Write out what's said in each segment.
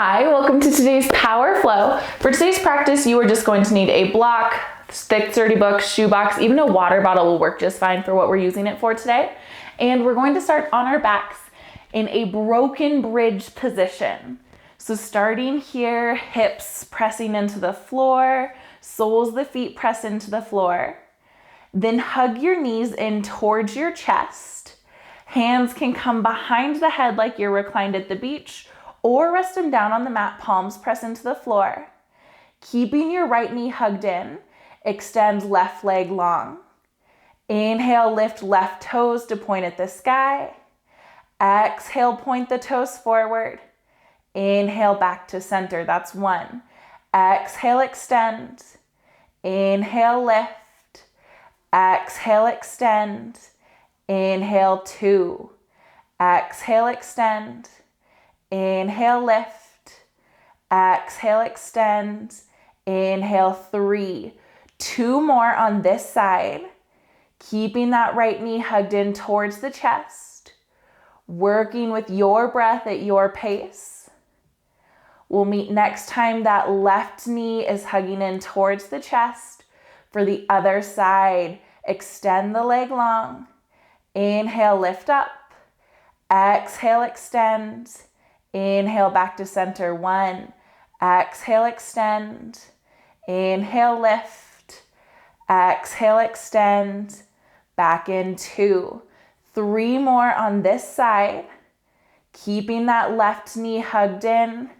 Hi, welcome to today's Power Flow. For today's practice, you are just going to need a block, thick sturdy book, shoebox, even a water bottle will work just fine for what we're using it for today. And we're going to start on our backs in a broken bridge position. So starting here, hips pressing into the floor, soles of the feet press into the floor. Then hug your knees in towards your chest. Hands can come behind the head like you're reclined at the beach, or rest them down on the mat, palms press into the floor. Keeping your right knee hugged in, extend left leg long. Inhale, lift left toes to point at the sky. Exhale, point the toes forward. Inhale, back to center, that's one. Exhale, extend. Inhale, lift. Exhale, extend. Inhale, two. Exhale, extend. Inhale, lift. Exhale, extend. Inhale, three. Two more on this side. Keeping that right knee hugged in towards the chest. Working with your breath at your pace. We'll meet next time that left knee is hugging in towards the chest. For the other side, extend the leg long. Inhale, lift up. Exhale, extend. Inhale, back to center, one. Exhale, extend. Inhale, lift. Exhale, extend. Back in two. Three more on this side. Keeping that left knee hugged in.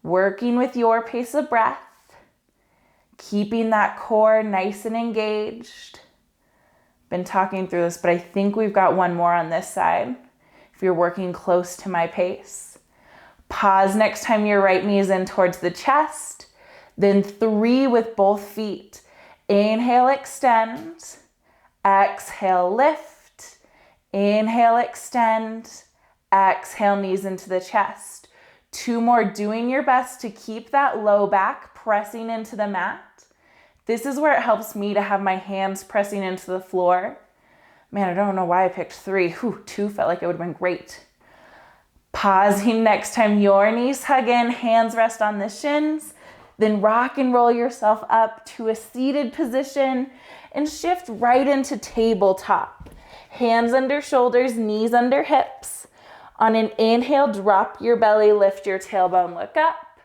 Working with your pace of breath. Keeping that core nice and engaged. Been talking through this, but I think we've got one more on this side. If you're working close to my pace. Pause next time your right knee is in towards the chest. Then three with both feet. Inhale, extend. Exhale, lift. Inhale, extend. Exhale, knees into the chest. Two more, doing your best to keep that low back pressing into the mat. This is where it helps me to have my hands pressing into the floor. Man, I don't know why I picked three. Two felt like it would have been great. Pausing next time your knees hug in, hands rest on the shins, then rock and roll yourself up to a seated position and shift right into tabletop. Hands under shoulders, knees under hips. On an inhale, drop your belly, lift your tailbone, look up.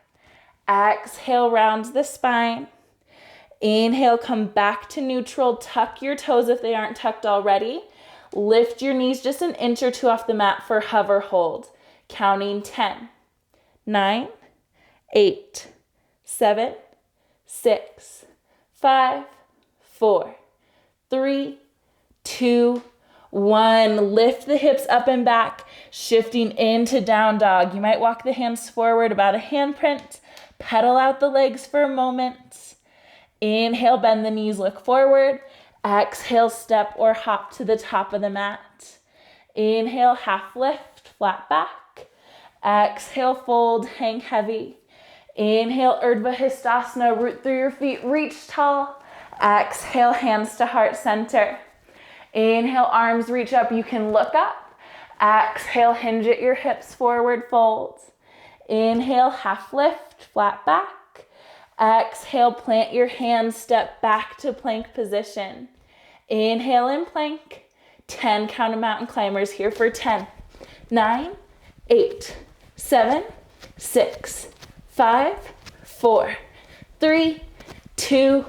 Exhale, round the spine. Inhale, come back to neutral, tuck your toes if they aren't tucked already. Lift your knees just an inch or two off the mat for hover hold. Counting 10, 9, 8, 7, 6, 5, 4, 3, 2, 1. Lift the hips up and back, shifting into down dog. You might walk the hands forward about a handprint. Pedal out the legs for a moment. Inhale, bend the knees, look forward. Exhale, step or hop to the top of the mat. Inhale, half lift, flat back. Exhale, fold, hang heavy. Inhale, Urdhva Hastasana, root through your feet, reach tall. Exhale, hands to heart center. Inhale, arms reach up, you can look up. Exhale, hinge at your hips, forward fold. Inhale, half lift, flat back. Exhale, plant your hands, step back to plank position. Inhale in plank. 10 count of mountain climbers here for 10, 9, 8, 7, 6, 5, 4, 3, 2,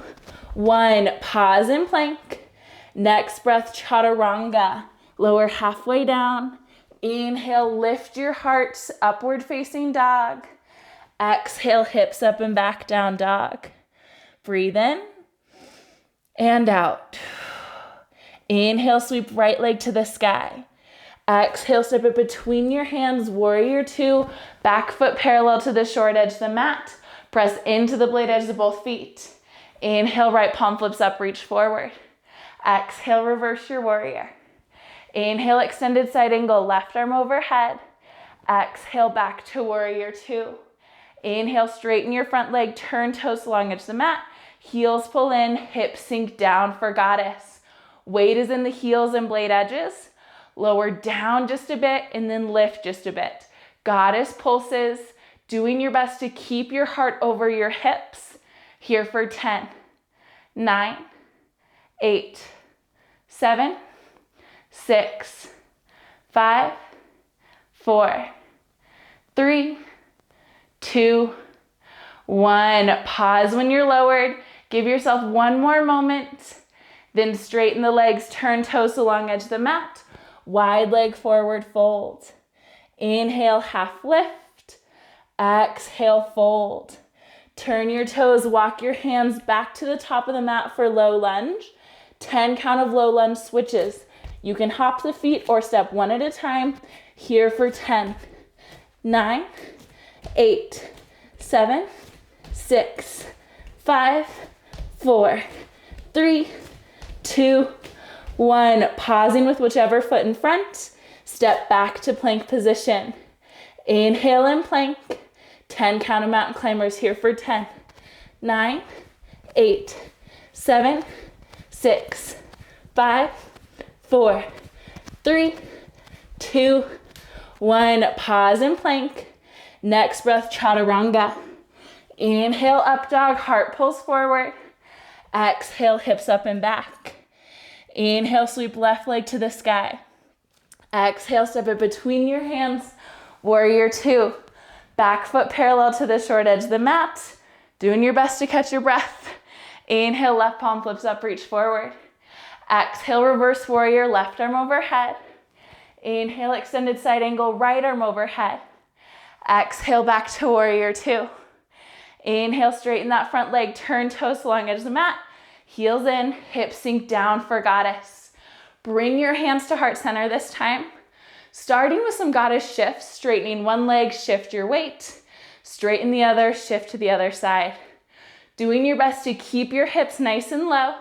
1. Pause in plank. Next breath, chaturanga. Lower halfway down. Inhale, lift your heart, upward facing dog. Exhale, hips up and back, down dog. Breathe in and out. Inhale, sweep right leg to the sky. Exhale, step it between your hands, warrior two. Back foot parallel to the short edge of the mat. Press into the blade edge of both feet. Inhale, right palm flips up, reach forward. Exhale, reverse your warrior. Inhale, extended side angle, left arm overhead. Exhale, back to warrior two. Inhale, straighten your front leg, turn toes along edge of the mat. Heels pull in, hips sink down for goddess. Weight is in the heels and blade edges. Lower down just a bit and then lift just a bit. Goddess pulses, Doing your best to keep your heart over your hips. Here for 10, 9, 8, 7, 6, 5, 4, 3, 2, 1. Pause when you're lowered. Give yourself one more moment. Then straighten the legs, turn toes along edge of the mat. Wide leg forward fold. Inhale, half lift. Exhale, fold. Turn your toes, walk your hands back to the top of the mat for low lunge. 10 count of low lunge switches. You can hop the feet or step one at a time. Here for 10, 9, 8, 7, 6, 5, 4, 3, 2, 1. Pausing with whichever foot in front. Step back to plank position. Inhale and plank. 10 count of mountain climbers here for 10, 9, 8, 7, 6, 5, 4, 3, 2, 1. Pause and plank. Next breath, chaturanga. Inhale, up dog, heart pulls forward. Exhale, hips up and back. Inhale, sweep left leg to the sky. Exhale, step it between your hands. Warrior 2. Back foot parallel to the short edge of the mat. Doing your best to catch your breath. Inhale, left palm flips up, reach forward. Exhale, reverse warrior, left arm overhead. Inhale, extended side angle, right arm overhead. Exhale, back to warrior 2. Inhale, straighten that front leg, turn toes along edge of the mat. Heels in, hips sink down for goddess. Bring your hands to heart center this time. Starting with some goddess shifts, straightening one leg, shift your weight. Straighten the other, shift to the other side. Doing your best to keep your hips nice and low.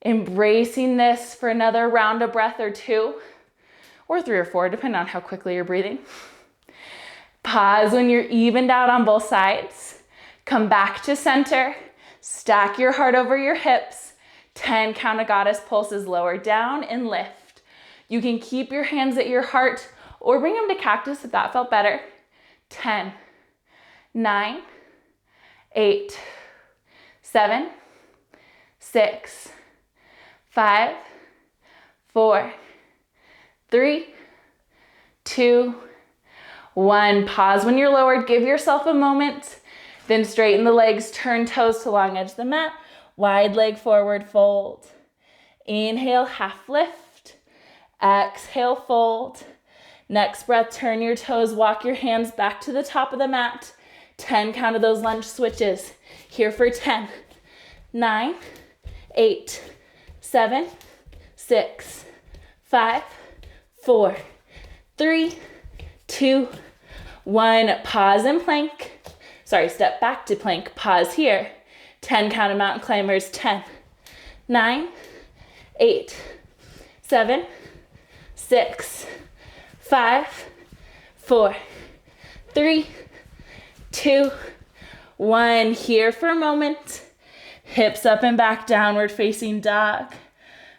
Embracing this for another round of breath or 2, or 3 or 4, depending on how quickly you're breathing. Pause when you're evened out on both sides. Come back to center. Stack your heart over your hips. 10 count of goddess pulses, lower down and lift. You can keep your hands at your heart or bring them to cactus if that felt better. 10, 9, 8, 7, 6, 5, 4, 3, 2, 1. Pause when you're lowered. Give yourself a moment. Then straighten the legs, turn toes to long edge of the mat. Wide leg forward fold. Inhale, half lift. Exhale, fold. Next breath, turn your toes, walk your hands back to the top of the mat. 10 count of those lunge switches. Here for 10, 9, 8, 7, 6, 5, 4, 3, 2, 1. Pause and plank. Sorry, step back to plank. Pause here. 10 count of mountain climbers. 10, 9, 8, 7, 6, 5, 4, 3, 2, 1. Here for a moment. Hips up and back, downward facing dog.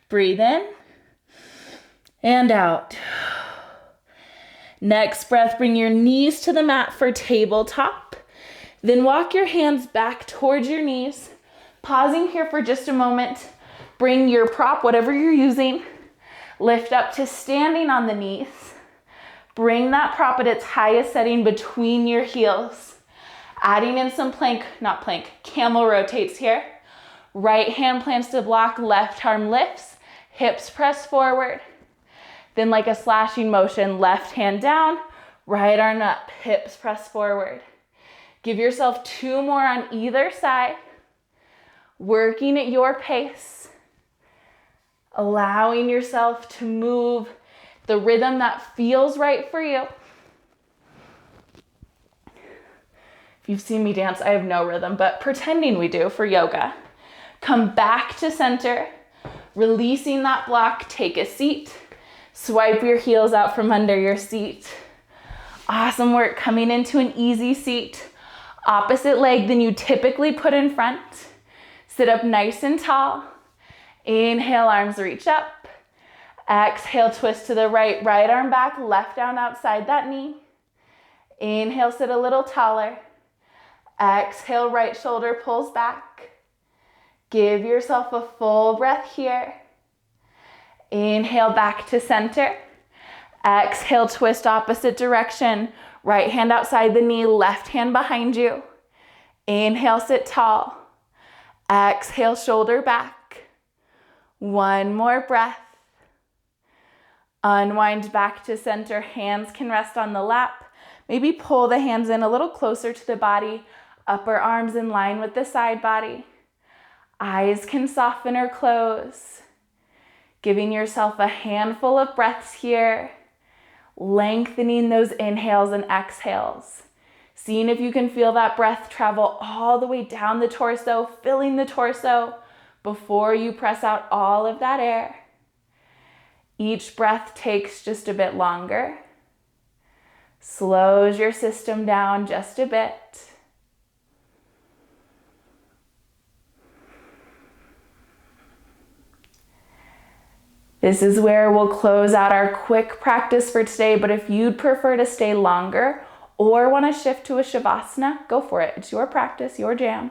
Breathe in and out. Next breath, bring your knees to the mat for tabletop. Then walk your hands back towards your knees. Pausing here for just a moment. Bring your prop, whatever you're using, lift up to standing on the knees. Bring that prop at its highest setting between your heels. Adding in some camel rotates here. Right hand plants to block, left arm lifts, hips press forward. Then like a slashing motion, left hand down, right arm up, hips press forward. Give yourself 2 more on either side. Working at your pace. Allowing yourself to move the rhythm that feels right for you. If you've seen me dance, I have no rhythm, but pretending we do for yoga. Come back to center, releasing that block, take a seat. Swipe your heels out from under your seat. Awesome work, coming into an easy seat. Opposite leg than you typically put in front. Sit up nice and tall. Inhale, arms reach up. Exhale, twist to the right, right arm back, left down outside that knee. Inhale, sit a little taller. Exhale, right shoulder pulls back. Give yourself a full breath here. Inhale, back to center. Exhale, twist opposite direction. Right hand outside the knee, left hand behind you. Inhale, sit tall. Exhale, shoulder back. One more breath. Unwind back to center. Hands can rest on the lap. Maybe pull the hands in a little closer to the body. Upper arms in line with the side body. Eyes can soften or close. Giving yourself a handful of breaths here. Lengthening those inhales and exhales. Seeing if you can feel that breath travel all the way down the torso, filling the torso before you press out all of that air. Each breath takes just a bit longer. Slows your system down just a bit. This is where we'll close out our quick practice for today, but if you'd prefer to stay longer or want to shift to a Shavasana, go for it. It's your practice, your jam.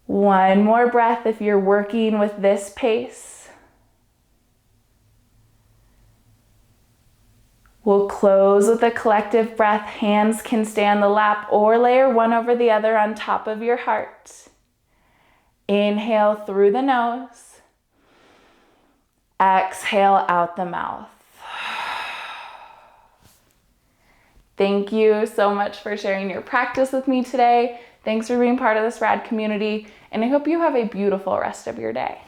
One more breath if you're working with this pace. We'll close with a collective breath. Hands can stay on the lap or layer one over the other on top of your heart. Inhale through the nose. Exhale out the mouth. Thank you so much for sharing your practice with me today. Thanks for being part of this rad community, and I hope you have a beautiful rest of your day.